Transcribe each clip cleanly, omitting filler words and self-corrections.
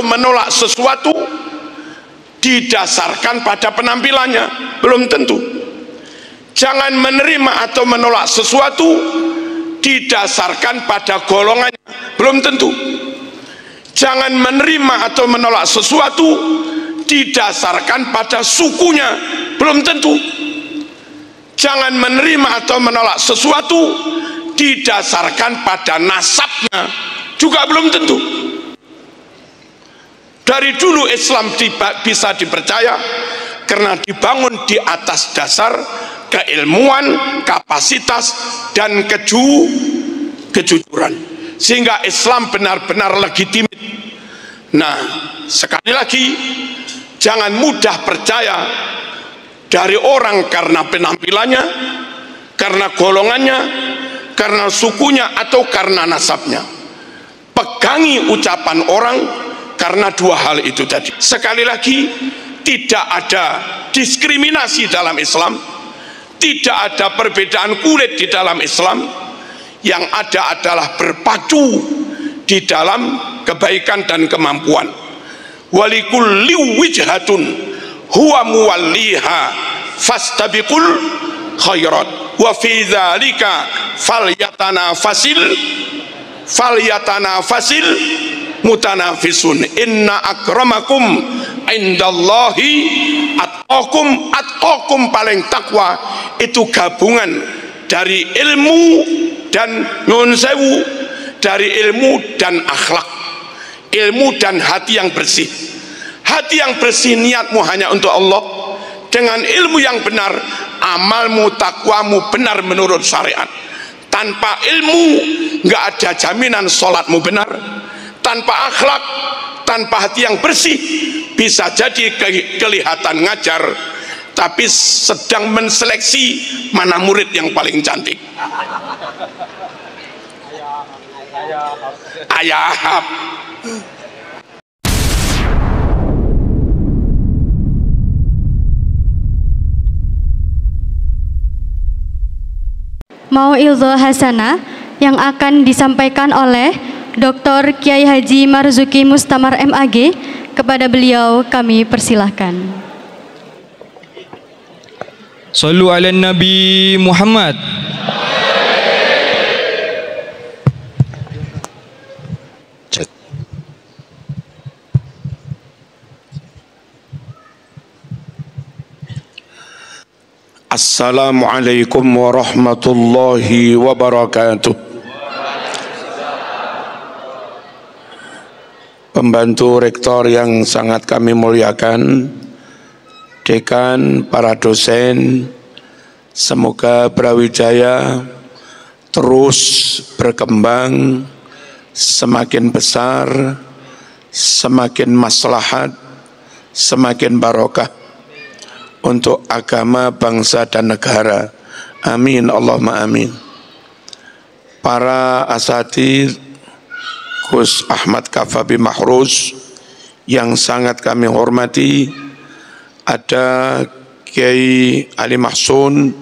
menolak sesuatu didasarkan pada penampilannya, belum tentu. Jangan menerima atau menolak sesuatu didasarkan pada golongannya, belum tentu. Jangan menerima atau menolak sesuatu didasarkan pada sukunya, belum tentu. Jangan menerima atau menolak sesuatu didasarkan pada nasabnya, juga belum tentu. Dari dulu Islam bisa dipercaya karena dibangun di atas dasar keilmuan, kapasitas, dan kejujuran, sehingga Islam benar-benar legitimit. Nah, sekali lagi, jangan mudah percaya dari orang karena penampilannya, karena golongannya, karena sukunya, atau karena nasabnya. Pegangi ucapan orang karena dua hal itu tadi. Sekali lagi, tidak ada diskriminasi dalam Islam, tidak ada perbedaan kulit di dalam Islam. Yang ada adalah berpacu di dalam kebaikan dan kemampuan. Walikulli wijhatun huwa muwalliha fastabiqul khairat wa fi dzalika falyatanafasil mutanafisun. Inna akramakum indallahi atqakum, paling takwa itu gabungan dari ilmu dan nyun sewu, dari ilmu dan akhlak, ilmu dan hati yang bersih. Hati yang bersih, niatmu hanya untuk Allah. Dengan ilmu yang benar, amalmu, takwamu benar menurut syariat. Tanpa ilmu nggak ada jaminan sholatmu benar. Tanpa akhlak, tanpa hati yang bersih, bisa jadi kelihatan ngajar, tapi sedang menseleksi mana murid yang paling cantik. Ayahab. Mau'izah Hasanah yang akan disampaikan oleh Dr. Kiai Haji Marzuki Mustamar MAG. Kepada beliau kami persilahkan. Sallu ala Nabi Muhammad. Assalamualaikum warahmatullahi wabarakatuh. Pembantu rektor yang sangat kami muliakan, dekan, para dosen, semoga Brawijaya terus berkembang, semakin besar, semakin maslahat, semakin barokah untuk agama, bangsa, dan negara. Amin, Allahumma amin. Para asatidz, Gus Ahmad Kafabi Mahruz yang sangat kami hormati, ada Kiai Ali Mahsun,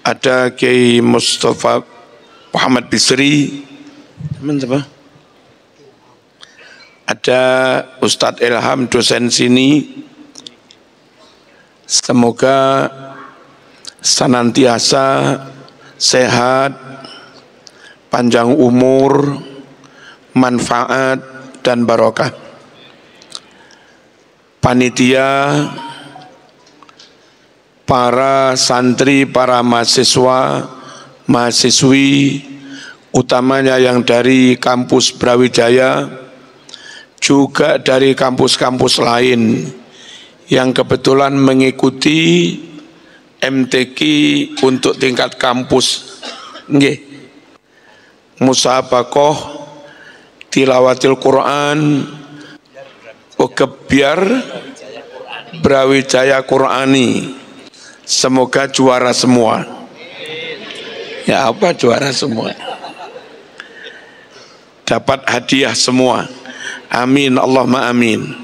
ada Kiai Mustafa Muhammad Bisri, ada Ustadz Ilham dosen sini. Semoga senantiasa sehat, panjang umur, manfaat, dan barokah. Panitia, para santri, para mahasiswa, mahasiswi, utamanya yang dari kampus Brawijaya, juga dari kampus-kampus lain yang kebetulan mengikuti MTQ untuk tingkat kampus. Nggih. Musabaqah tilawatil Quran, Gebyar Brawijaya Qurani. Semoga juara semua. Ya apa juara semua? Dapat hadiah semua. Amin, Allahumma amin.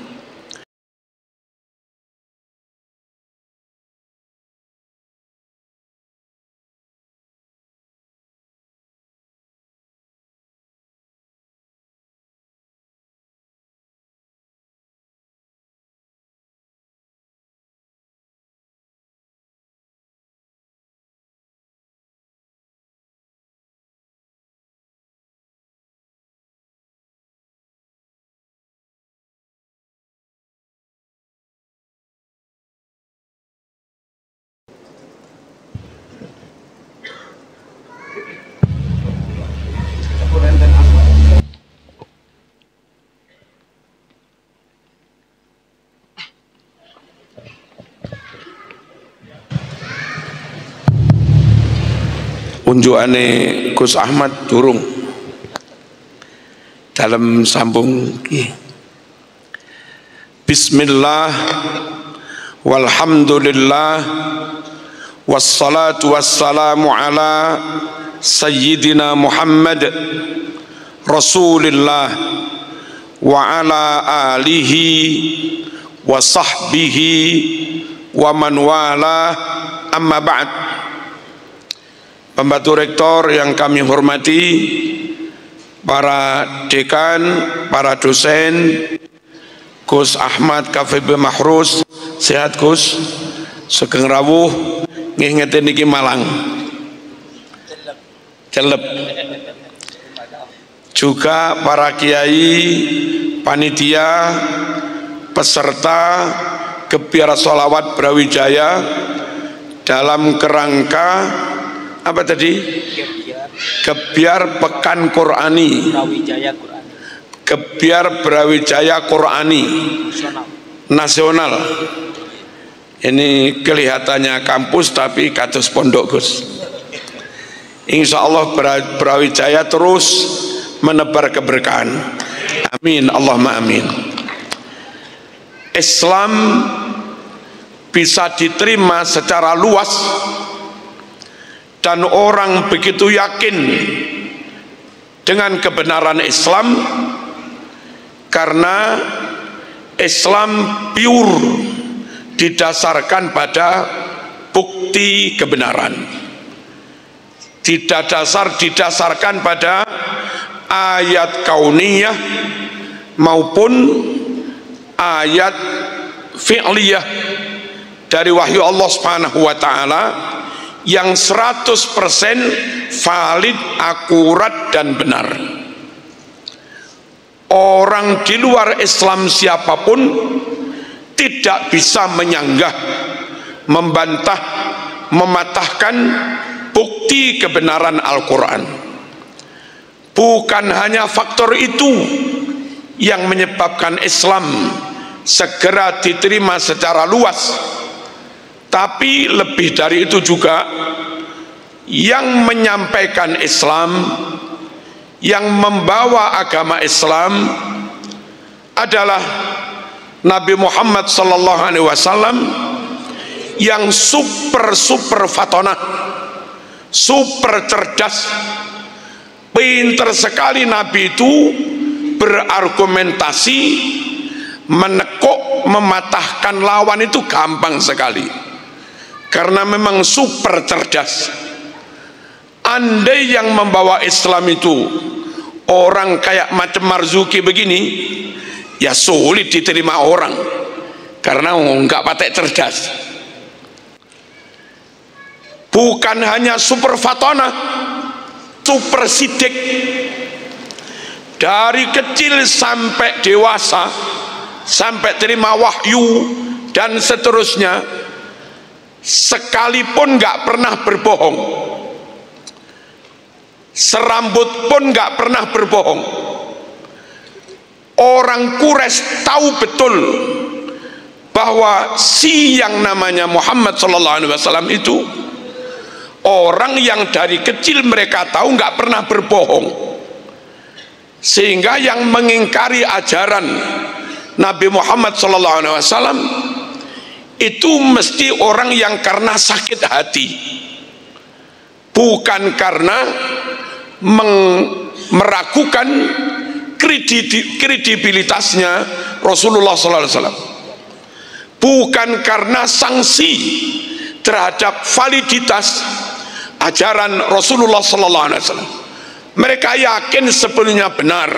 unjukane Gus Ahmad durung dalam sambung ki. Bismillah walhamdulillah wassalatu wassalamu ala sayyidina Muhammad Rasulillah wa ala alihi wa sahbihi wa man wala, amma ba'd. Pembantu rektor yang kami hormati, para dekan, para dosen, Gus Ahmad KVB Mahrus, sehat Gus, sugeng rawuh, ngeten niki Malang. Celep. Juga para kiai, panitia, peserta Gebiar Sholawat Brawijaya dalam kerangka apa tadi? Gebiar Pekan Qur'ani. Gebiar Brawijaya Qur'ani nasional. Ini kelihatannya kampus tapi kados pondok Gus. Insya Allah Brawijaya terus menebar keberkahan. Amin, Allahumma amin. Islam bisa diterima secara luas dan orang begitu yakin dengan kebenaran Islam karena Islam pure didasarkan pada bukti kebenaran, didasarkan pada ayat kauniyah maupun ayat fi'liyah dari wahyu Allah Subhanahu wa taala yang 100% valid, akurat dan benar. Orang di luar Islam siapapun tidak bisa menyanggah, membantah, mematahkan bukti kebenaran Al-Quran. Bukan hanya faktor itu yang menyebabkan Islam segera diterima secara luas, tapi lebih dari itu juga yang menyampaikan Islam, yang membawa agama Islam adalah Nabi Muhammad sallallahu alaihi wasallam yang super fatonah, super cerdas, pinter sekali. Nabi itu berargumentasi, menekuk, mematahkan lawan itu gampang sekali karena memang super cerdas. Andai yang membawa Islam itu orang kayak macam Marzuki begini, ya sulit diterima orang karena enggak patek cerdas. Bukan hanya super fatona, super sidik, dari kecil sampai dewasa, sampai terima wahyu dan seterusnya, sekalipun nggak pernah berbohong, serambut pun nggak pernah berbohong. Orang Quraisy tahu betul bahwa si yang namanya Muhammad SAW itu orang yang dari kecil mereka tahu nggak pernah berbohong, sehingga yang mengingkari ajaran Nabi Muhammad SAW itu mesti orang yang karena sakit hati, bukan karena meragukan kredibilitasnya Rasulullah SAW, bukan karena sanksi terhadap validitas ajaran Rasulullah SAW. Mereka yakin sebelumnya benar,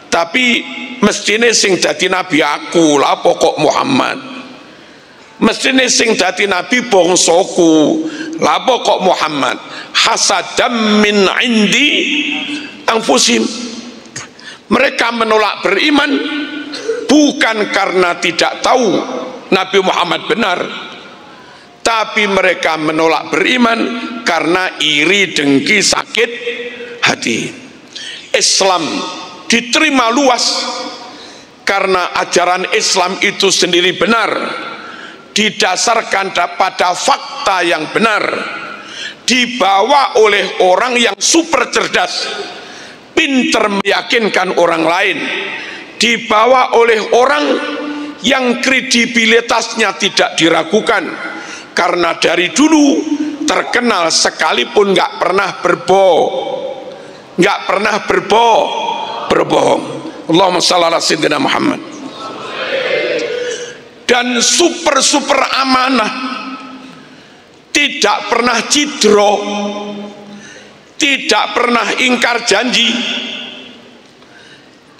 tapi mestine sing dadi nabi aku lah pokok Muhammad, mestine sing dadi nabi bangsaku lah pokok Muhammad. Hasadam min indi anfusim. Mereka menolak beriman bukan karena tidak tahu Nabi Muhammad benar, tapi mereka menolak beriman karena iri, dengki, sakit hati. Islam diterima luas karena ajaran Islam itu sendiri benar, didasarkan pada fakta yang benar, dibawa oleh orang yang super cerdas, pinter meyakinkan orang lain, dibawa oleh orang yang kredibilitasnya tidak diragukan, karena dari dulu terkenal sekalipun nggak pernah berbohong. Allahumma shalli ala sayyidina Muhammad. Dan super amanah, tidak pernah cidro, tidak pernah ingkar janji,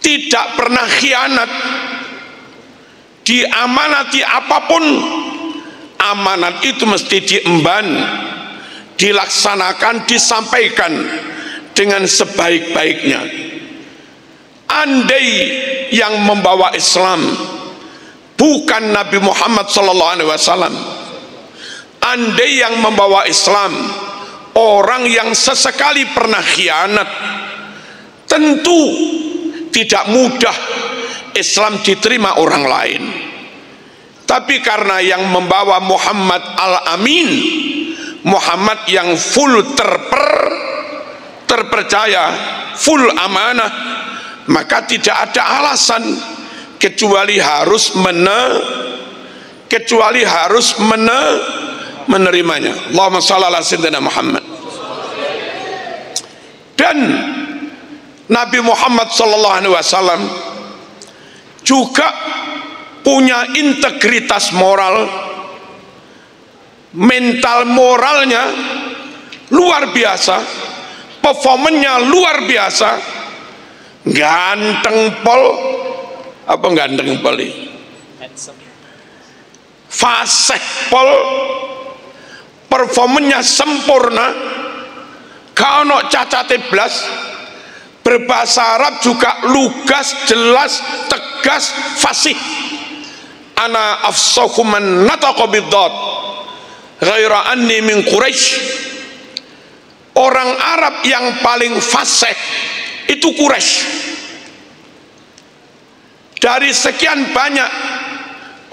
tidak pernah khianat. Diamanati apapun, amanat itu mesti diemban, dilaksanakan, disampaikan dengan sebaik-baiknya. Andai yang membawa Islam bukan Nabi Muhammad SAW, andai yang membawa Islam orang yang sesekali pernah khianat, tentu tidak mudah Islam diterima orang lain. Tapi karena yang membawa Muhammad Al-Amin, Muhammad yang full terpercaya, full amanah, maka tidak ada alasan kecuali harus menerimanya. Allahumma shalli ala sayyidina Muhammad. Dan Nabi Muhammad SAW juga punya integritas moral, mental moralnya luar biasa, performanya luar biasa. Ganteng pol, fasih pol, performanya sempurna, kalau cacate blas, berbahasa Arab juga lugas, jelas, tegas, fasih. Ana afsahu man nataqa bid-dad ghaira anni min Quraisy. Orang Arab yang paling fasih itu Quraisy. Dari sekian banyak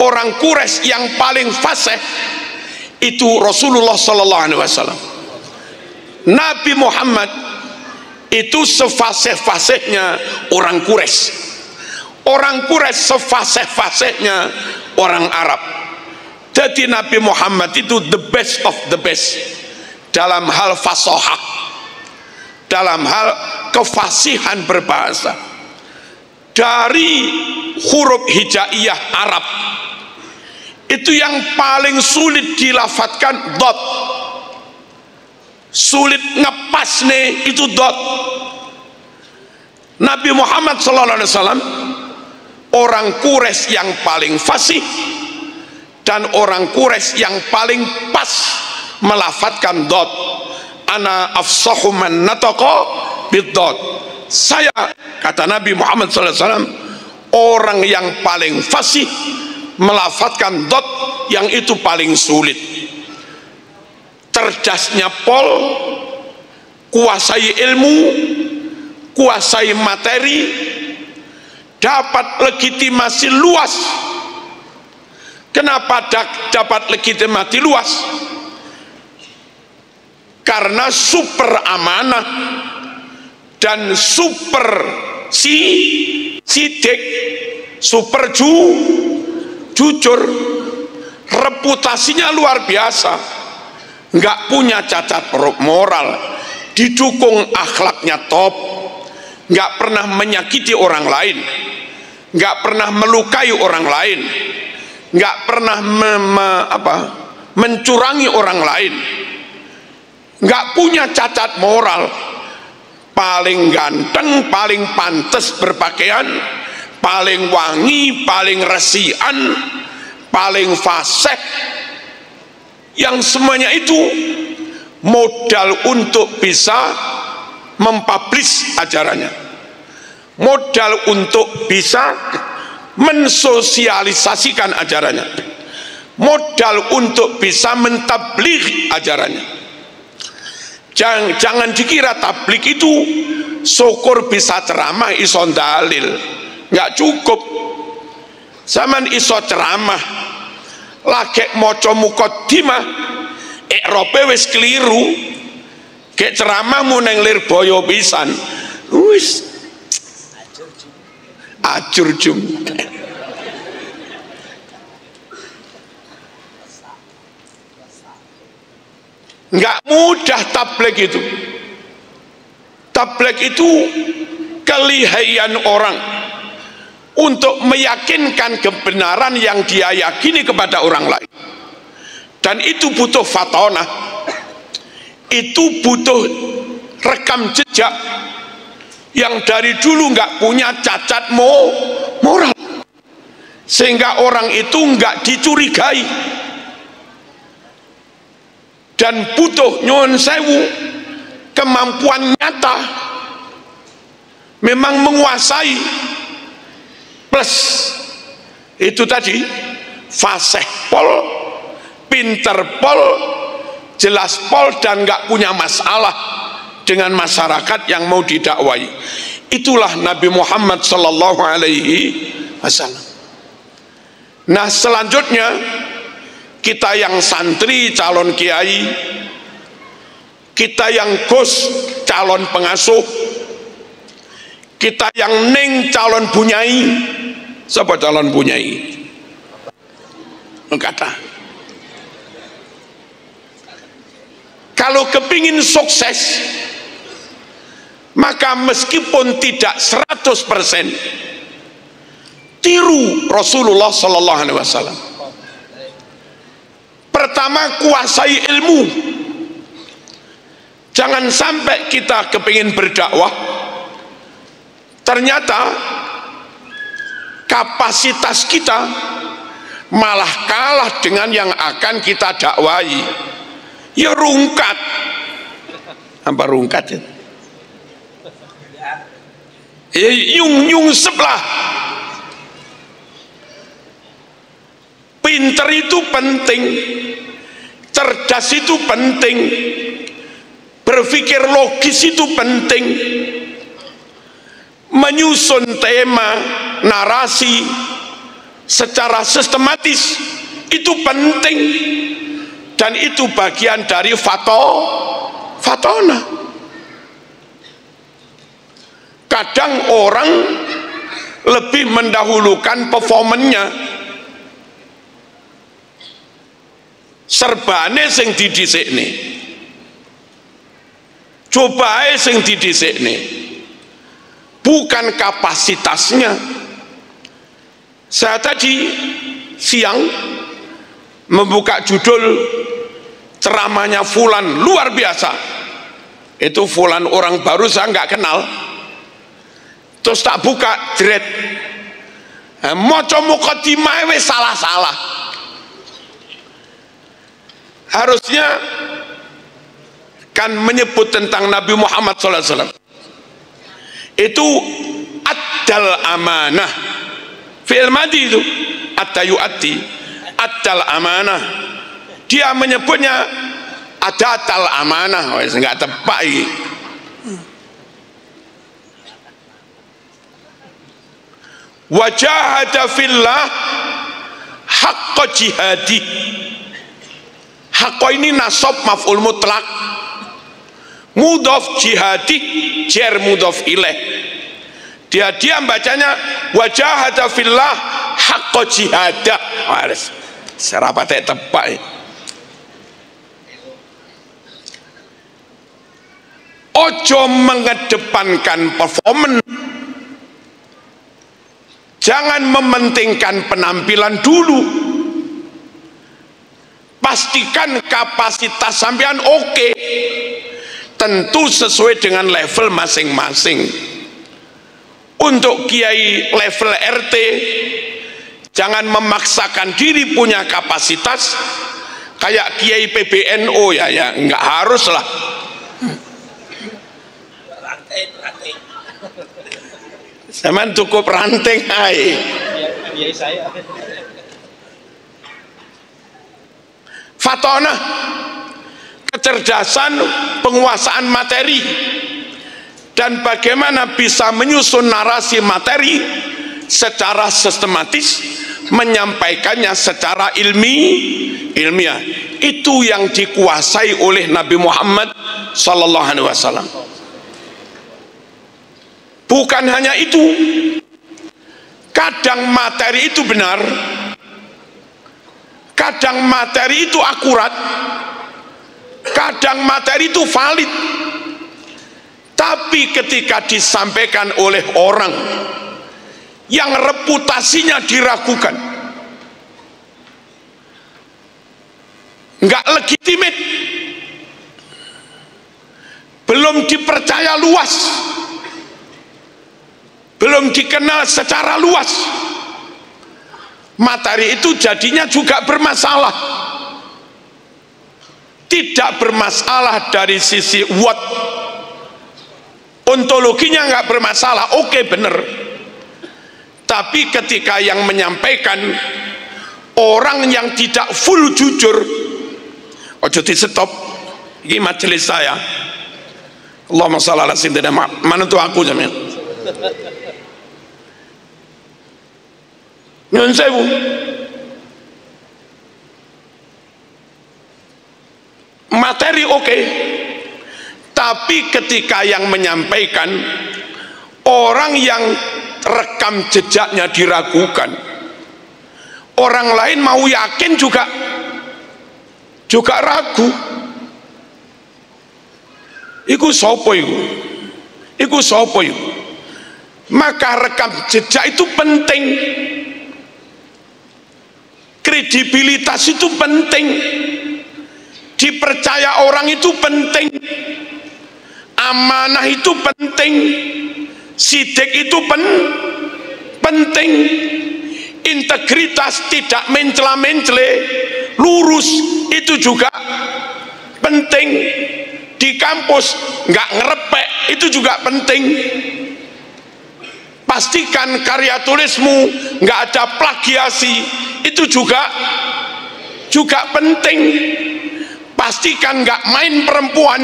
orang Quraisy yang paling fasih itu Rasulullah SAW. Nabi Muhammad itu sefasih-fasihnya orang Quraisy. Orang Quraisy sefasih-fasihnya orang Arab. Jadi Nabi Muhammad itu the best of the best dalam hal fasahah, dalam hal kefasihan berbahasa. Dari huruf hijaiyah Arab itu yang paling sulit dilafadzkan dot, sulit ngepas nih itu dot. Nabi Muhammad SAW orang Quraisy yang paling fasih dan orang Quraisy yang paling pas melafadzkan dot. Ana afsahu man nataqa bid-dot. Saya, kata Nabi Muhammad SAW, orang yang paling fasih melafadzkan dot yang itu paling sulit. Cerdasnya pol, kuasai ilmu, kuasai materi, dapat legitimasi luas. Kenapa dapat legitimasi luas? Karena super amanah dan super sidik, super jujur, reputasinya luar biasa, nggak punya cacat moral, didukung akhlaknya top, nggak pernah menyakiti orang lain, nggak pernah melukai orang lain, nggak pernah mencurangi orang lain, nggak punya cacat moral, paling ganteng, paling pantas berpakaian, paling wangi, paling resian, paling fasih, yang semuanya itu modal untuk bisa mempublish ajarannya, modal untuk bisa mensosialisasikan ajarannya, modal untuk bisa mentabligh ajarannya. Jangan dikira tablik itu syukur bisa ceramah iso dalil, nggak cukup. Zaman iso ceramah lagi maca muqaddimah i'rabe wis keliru, Kayak ceramahmu neng Lirboyo pisan. Wis acur jum. Nggak mudah tabligh itu. Tabligh itu kelihayan orang untuk meyakinkan kebenaran yang dia yakini kepada orang lain, dan itu butuh fatonah, itu butuh rekam jejak yang dari dulu nggak punya cacat moral, sehingga orang itu nggak dicurigai, dan butuh nyuwun sewu kemampuan nyata memang menguasai, plus itu tadi fasih pol, pinter pol, jelas pol, dan nggak punya masalah dengan masyarakat yang mau didakwai. Itulah Nabi Muhammad sallallahu alaihi wasallam. Nah, selanjutnya kita yang santri calon kiai, kita yang gus calon pengasuh, kita yang ning calon bunyai. Siapa calon bunyai? Kata kalau kepingin sukses, maka meskipun tidak 100% tiru Rasulullah sallallahu alaihi wasallam. Pertama, kuasai ilmu. Jangan sampai kita kepingin berdakwah, ternyata kapasitas kita malah kalah dengan yang akan kita dakwai. Ya rungkat. Apa rungkat ya? Ya nyungsep lah. Pinter itu penting, cerdas itu penting, berpikir logis itu penting, menyusun tema, narasi secara sistematis itu penting, dan itu bagian dari fatona. Kadang orang lebih mendahulukan performanya, serbane sing didhisikne, cobae sing didhisikne, bukan kapasitasnya. Saya tadi siang membuka judul ceramahnya Fulan, luar biasa. Itu Fulan orang baru, saya nggak kenal. Terus tak buka jret, maca mukadimah wis salah-salah. Harusnya kan menyebut tentang Nabi Muhammad SAW itu addal amanah, fi'il madi itu adda-yu'addi, addal amanah. Dia menyebutnya adatal amanah, wis enggak tepat iki. Wajahada fillah haqqa jihadi. Haqqa ini nasab maf'ul mutlak, mudhaf jihadi jar mudhaf ilaih. Dia bacanya wajahada fillah haqqa jihadah. Harus serapate tepak. Ojo mengedepankan performance, jangan mementingkan penampilan dulu. Pastikan kapasitas sampean oke, tentu sesuai dengan level masing-masing. Untuk kiai level RT, jangan memaksakan diri punya kapasitas kayak kiai PBNO, ya nggak harus lah. Zaman cukup ranting hai. Fatona, kecerdasan penguasaan materi, dan bagaimana bisa menyusun narasi materi secara sistematis, menyampaikannya secara ilmiah. Itu yang dikuasai oleh Nabi Muhammad sallallahu alaihi wasallam. Bukan hanya itu, kadang materi itu benar, kadang materi itu akurat, kadang materi itu valid, tapi ketika disampaikan oleh orang yang reputasinya diragukan, nggak legitimate, belum dipercaya luas, belum dikenal secara luas, materi itu jadinya juga bermasalah. Tidak bermasalah dari sisi what, ontologinya nggak bermasalah, oke, bener. Tapi ketika yang menyampaikan orang yang tidak full jujur, ojo di stop, ini majelis saya. Allahumma shalli ala sayyidina Muhammad. Mana tuh aku jamin? Nyun sewu. Materi oke, tapi ketika yang menyampaikan orang yang rekam jejaknya diragukan, orang lain mau yakin juga ragu. Iku sopo iku? Iku sopo iku? Maka rekam jejak itu penting, kredibilitas itu penting, dipercaya orang itu penting, amanah itu penting, sidik itu penting, integritas, tidak mencela-mencele, lurus itu juga penting, di kampus nggak ngerepek itu juga penting, pastikan karya tulismu nggak ada plagiasi itu juga penting, pastikan nggak main perempuan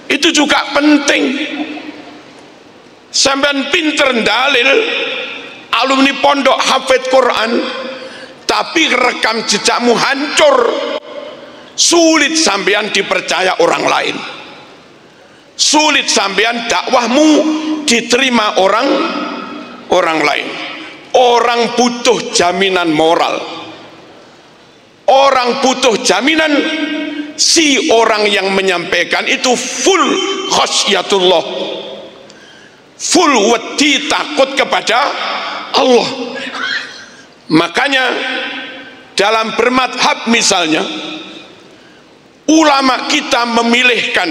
itu juga penting. Sampean pinter dalil, alumni pondok hafid Quran, tapi rekam jejakmu hancur, sulit sampean dipercaya orang lain, sulit sampean dakwahmu diterima orang lain. Orang butuh jaminan moral, orang butuh jaminan si orang yang menyampaikan itu full khasyatullah, full wedi takut kepada Allah. Makanya dalam bermadhab misalnya, ulama kita memilihkan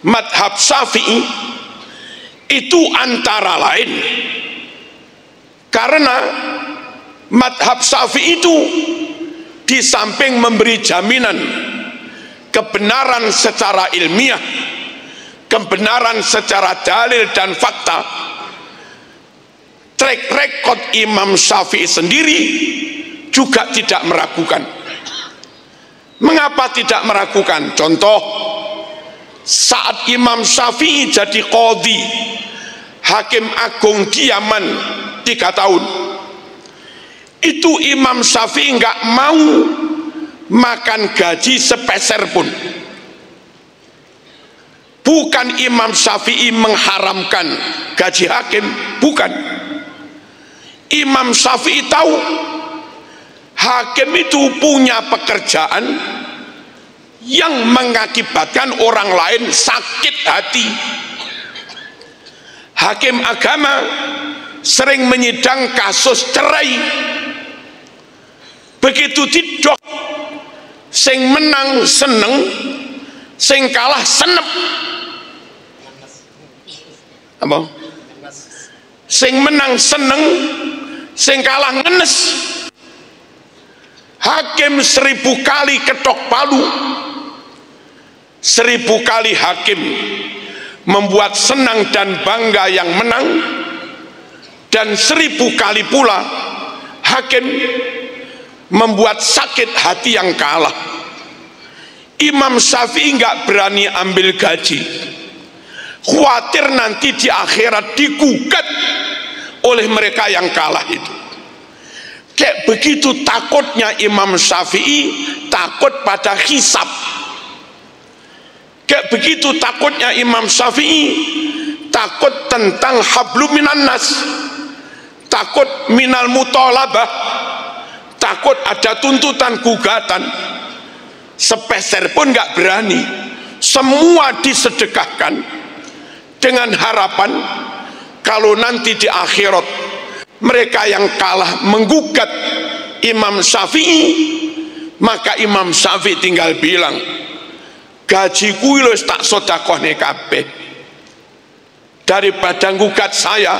madhab Syafi'i itu antara lain karena madhab Syafi'i itu di samping memberi jaminan kebenaran secara ilmiah, kebenaran secara dalil dan fakta, track record Imam Syafi'i sendiri juga tidak meragukan. Mengapa tidak meragukan? Contoh, saat Imam Syafi'i jadi qadhi, hakim agung di Yaman 3 tahun, itu Imam Syafi'i nggak mau makan gaji sepeser pun. Bukan Imam Syafi'i mengharamkan gaji hakim, bukan. Imam Syafi'i tahu hakim itu punya pekerjaan yang mengakibatkan orang lain sakit hati. Hakim agama sering menyidang kasus cerai, begitu didok, sing menang seneng, sing kalah senep. Apa? Sing menang seneng, sing kalah ngenes. Hakim 1000 kali ketok palu, 1000 kali hakim membuat senang dan bangga yang menang, dan 1000 kali pula hakim membuat sakit hati yang kalah. Imam Syafi'i nggak berani ambil gaji, khawatir nanti di akhirat digugat oleh mereka yang kalah itu. Kayak begitu takutnya Imam Syafi'i, takut pada hisab. Kayak begitu takutnya Imam Syafi'i, takut tentang hablum minan nas, takut minal mutolabah, takut ada tuntutan gugatan. Sepeser pun nggak berani. Semua disedekahkan dengan harapan kalau nanti di akhirat mereka yang kalah menggugat Imam Syafi'i, maka Imam Syafi'i tinggal bilang, gajiku wis tak sedekahne kabeh. Daripada gugat saya,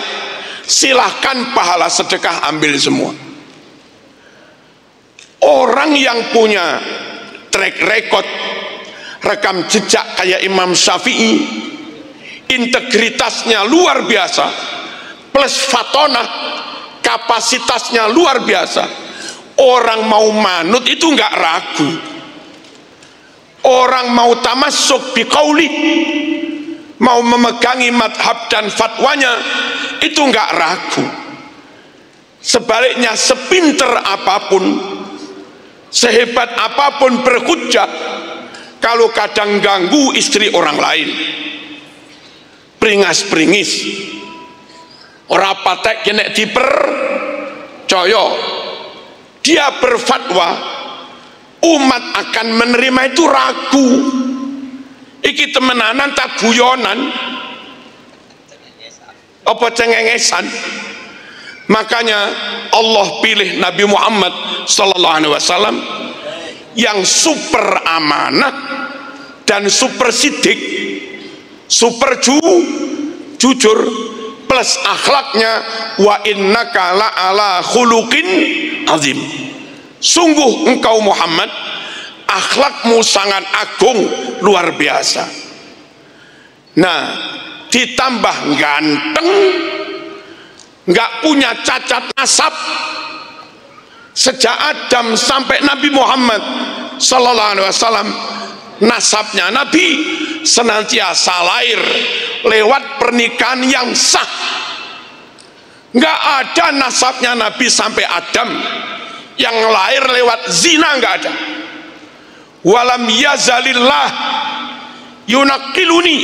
silahkan pahala sedekah ambil semua. Orang yang punya track record, rekam jejak kayak Imam Syafi'i, integritasnya luar biasa, plus fatonah, kapasitasnya luar biasa. Orang mau manut itu nggak ragu. Orang mau tamassuk biqauli, mau memegangi madhab dan fatwanya, itu nggak ragu. Sebaliknya, sepinter apapun, sehebat apapun berhujjah, kalau kadang ganggu istri orang lain, peringas-peringis, ora patek kena dipercaya, dia berfatwa, umat akan menerima itu ragu. Iki temenanan tak guyonan apa cengengesan. Makanya Allah pilih Nabi Muhammad sallallahu alaihi wasallam yang super amanah dan super sidik, super jujur, plus akhlaknya, wa innaka la ala khuluqin azim. Sungguh engkau Muhammad, akhlakmu sangat agung, luar biasa. Nah, ditambah ganteng, nggak punya cacat nasab. Sejak Adam sampai Nabi Muhammad sallallahu alaihi wasallam, nasabnya Nabi senantiasa lahir lewat pernikahan yang sah. Nggak ada nasabnya Nabi sampai Adam yang lahir lewat zina, nggak ada. Walam yazalillah yunaqiluni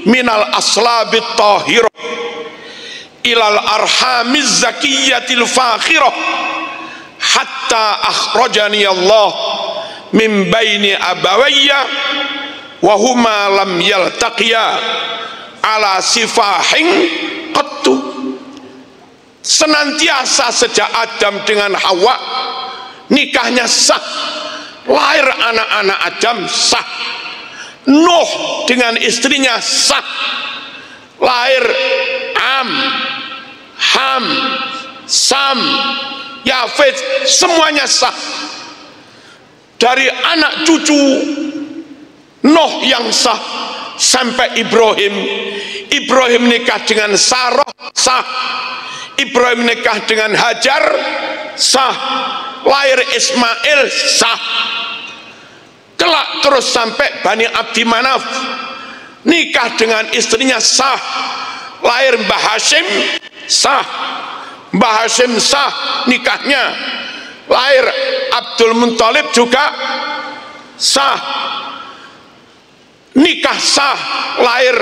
minal aslabit tahirah ilal arhamiz zakiyatil fakhirah hatta akhrajani Allah min baini abawayya wa huma lam yaltaqiya ala sifahin qattu. Senantiasa sejak Adam dengan Hawa nikahnya sah, lahir anak-anak Adam sah. Nuh dengan istrinya sah, lahir Am, Ham, Sam, Yafet, semuanya sah. Dari anak cucu Nuh yang sah sampai Ibrahim. Ibrahim nikah dengan Sarah sah, Ibrahim nikah dengan Hajar sah, lahir Ismail sah. Kelak terus sampai Bani Abdi Manaf, nikah dengan istrinya sah, lahir Mbah Hashim sah, Mbah Hashim sah nikahnya, lahir Abdul Muthalib juga sah, nikah sah, lahir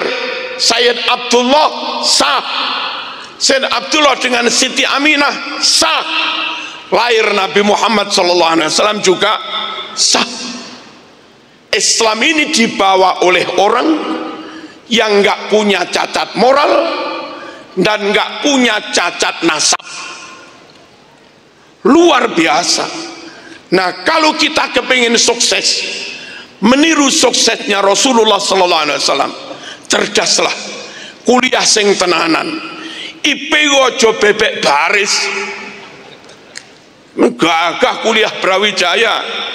Sayyid Abdullah sah, Sayyid Abdullah dengan Siti Aminah sah, lahir Nabi Muhammad SAW juga sah. Islam ini dibawa oleh orang yang nggak punya cacat moral dan nggak punya cacat nasab, luar biasa. Nah, kalau kita kepingin sukses, meniru suksesnya Rasulullah SAW, cerdaslah, kuliah sing tenanan, IP ojo bebek baris, gagah kuliah Brawijaya,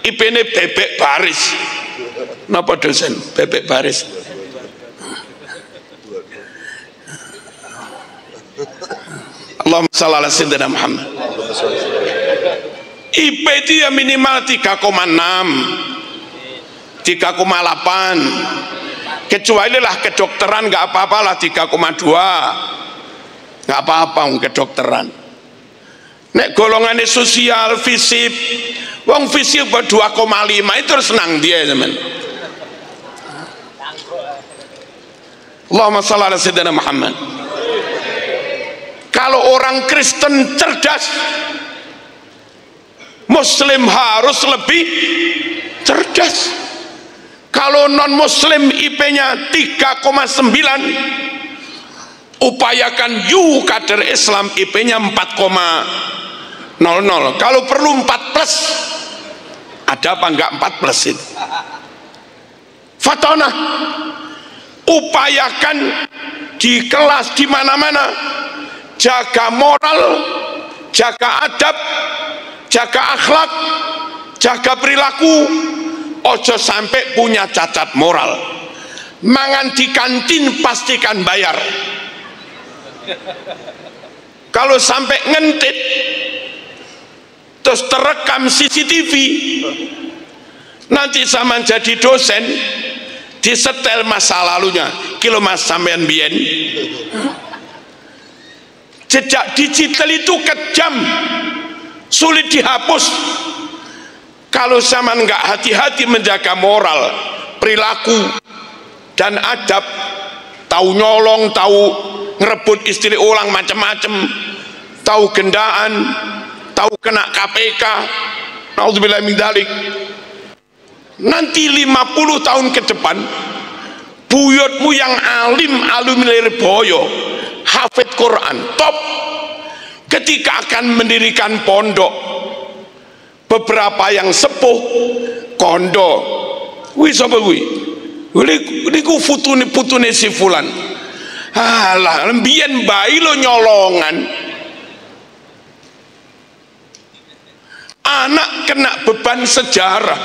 IP ini bebek baris. Napa dosen bebek baris? Allahumma shalli ala sayyidina Muhammad. IP dia minimal 3,6, 3,8. Kecuali lah kedokteran nggak apa-apa lah 3,2, nggak apa-apa kedokteran. Nek golongannya sosial, fisik, wong fisik buat 2,5 itu senang dia teman. Allahumma shalli ala sayyidina Muhammad. Kalau orang Kristen cerdas, Muslim harus lebih cerdas. Kalau non Muslim IP-nya 3,9, upayakan you kader Islam IP-nya 4,00. Kalau perlu 4+. Ada apa enggak 4+ itu? Fatona, upayakan di kelas di mana-mana jaga moral, jaga adab, jaga akhlak, jaga perilaku. Ojo sampai punya cacat moral. Mangan di kantin pastikan bayar. Kalau sampai ngentit terus terekam CCTV, nanti sama jadi dosen disetel masa lalunya. Kilo mas sampean biyen, jejak digital itu kejam, sulit dihapus. Kalau zaman nggak hati-hati menjaga moral, perilaku dan adab, tahu nyolong, tahu ngerebut istri orang macam-macam, tahu gendaan, tahu kena KPK, naudzubillah min dzalik. Nanti 50 tahun ke depan, buyutmu yang alim Lirboyo, hafid Quran, top, ketika akan mendirikan pondok, beberapa yang sepuh kondo, wih sapa kuwi? Niku putune si fulan. Alah, mbiyen bayi lo nyolongan. Anak kena beban sejarah.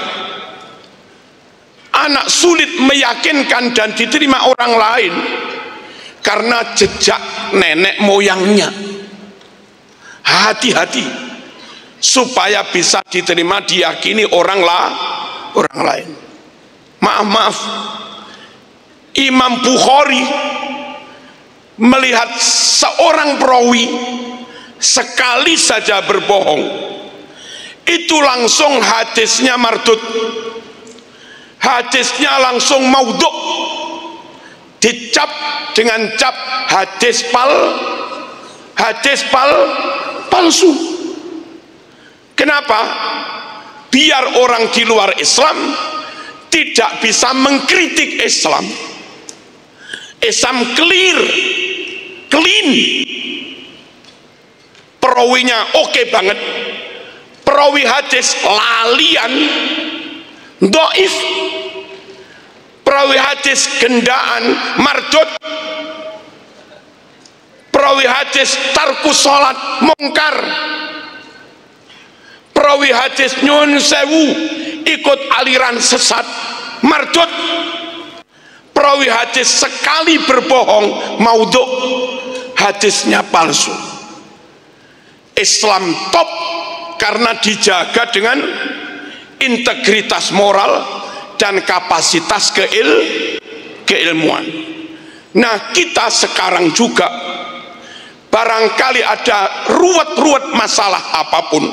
Anak sulit meyakinkan dan diterima orang lain karena jejak nenek moyangnya. Hati-hati supaya bisa diterima, diyakini orang lain. Maaf, Imam Bukhari melihat seorang perawi sekali saja berbohong, itu langsung hadisnya mardud, hadisnya langsung maudhu, dicap dengan cap hadis palsu. Kenapa? Biar orang di luar Islam tidak bisa mengkritik Islam. Islam clean, perawinya oke banget, perawi hadis lalian, dhaif, perawi hadis gendaan, mardud, perawi hadis tarku sholat, mungkar, perawi hadis nyun sewu ikut aliran sesat, mardud, perawi hadis sekali berbohong maudhu, hadisnya palsu. Islam top karena dijaga dengan integritas moral dan kapasitas keilmuan. Nah, kita sekarang juga barangkali ada ruwet masalah apapun,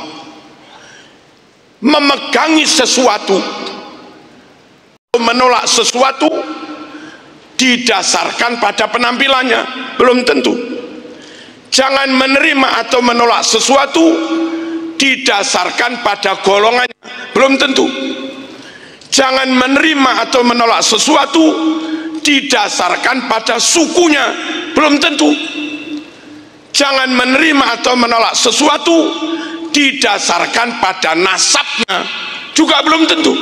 memegangi sesuatu, menolak sesuatu didasarkan pada penampilannya, belum tentu. Jangan menerima atau menolak sesuatu didasarkan pada golongannya, belum tentu. Jangan menerima atau menolak sesuatu didasarkan pada sukunya, belum tentu. Jangan menerima atau menolak sesuatu didasarkan pada nasabnya, juga belum tentu.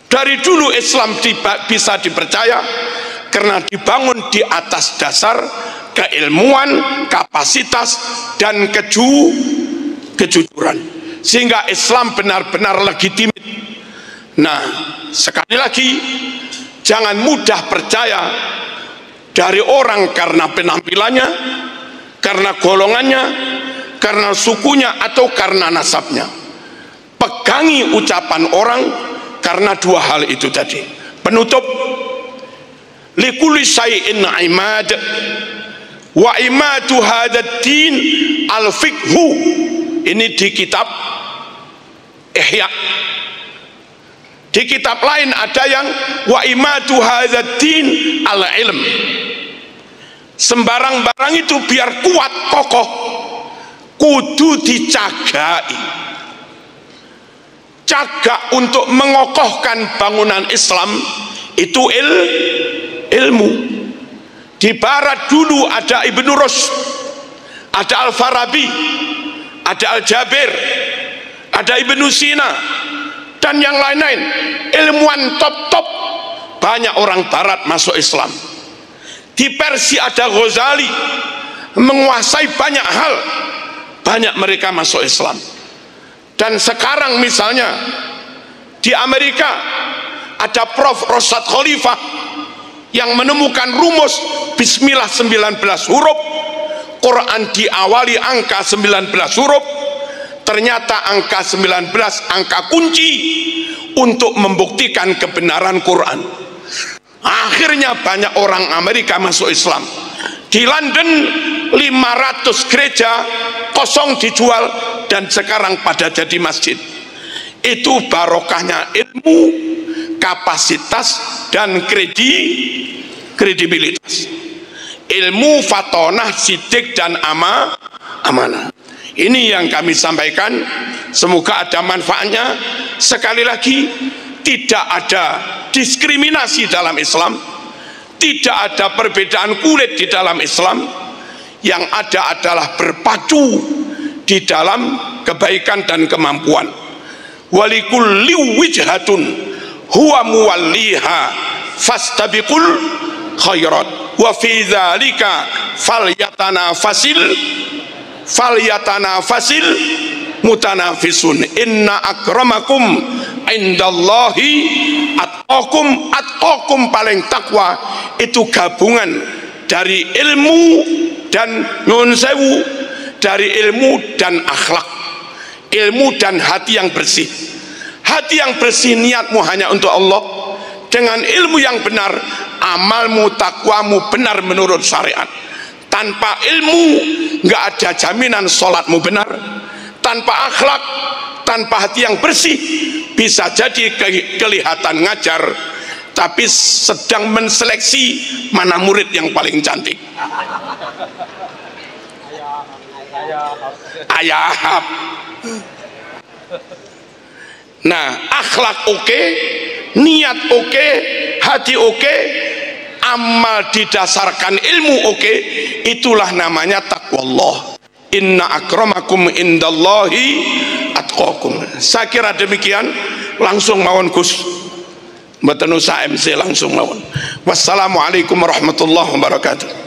Dari dulu Islam bisa dipercaya karena dibangun di atas dasar keilmuan, kapasitas, dan kejujuran, sehingga Islam benar-benar legitimit. Nah, sekali lagi, jangan mudah percaya dari orang karena penampilannya, karena golongannya, karena sukunya, atau karena nasabnya. Pegangi ucapan orang karena dua hal itu tadi. Penutup, likulli syai'in imad, wa imatu hadaddin al-fiqhu. Ini di kitab Ihya. Di kitab lain ada yang wa imatu hadaddin al-ilm. Sembarang-barang itu biar kuat kokoh kudu dicagai. Cagak untuk mengokohkan bangunan Islam itu ilmu. Di barat dulu ada Ibnu Rushd, ada Al-Farabi, ada Al-Jabir, ada Ibnu Sina, dan yang lain-lain. Ilmuwan top-top. Banyak orang barat masuk Islam. Di Persia ada Ghazali, menguasai banyak hal. Banyak mereka masuk Islam. Dan sekarang misalnya di Amerika ada Prof. Rashad Khalifah yang menemukan rumus Bismillah 19 huruf, Quran diawali angka 19 huruf. Ternyata angka 19 angka kunci untuk membuktikan kebenaran Quran. Akhirnya banyak orang Amerika masuk Islam. Di London 500 gereja kosong dijual dan sekarang pada jadi masjid. Itu barokahnya ilmu, kapasitas dan kredibilitas. Ilmu, fatonah, sidik dan amanah. Ini yang kami sampaikan. Semoga ada manfaatnya. Sekali lagi, tidak ada diskriminasi dalam Islam, tidak ada perbedaan kulit di dalam Islam. Yang ada adalah berpacu di dalam kebaikan dan kemampuan. Walikulli wijhatun huwa muwalliha fastabiqul khairat wa fi dzalika falyatanafasil mutanafisun. Inna akramakum indallahi atqakum paling takwa. Itu gabungan dari ilmu dan nyuwun sewu, dari ilmu dan akhlak, ilmu dan hati yang bersih. Hati yang bersih, niatmu hanya untuk Allah. Dengan ilmu yang benar, amalmu, takwamu benar menurut syariat. Tanpa ilmu nggak ada jaminan sholatmu benar. Tanpa akhlak, tanpa hati yang bersih, bisa jadi kelihatan ngajar, tapi sedang menseleksi mana murid yang paling cantik. Ayahab. Nah, akhlak oke, niat oke, hati oke, amal didasarkan ilmu oke, itulah namanya taqwallah. Inna akramakum indallahi atqakum. Saya kira demikian. Langsung mawon Gus, mboten usah MC, langsung mawon. Wassalamualaikum warahmatullahi wabarakatuh.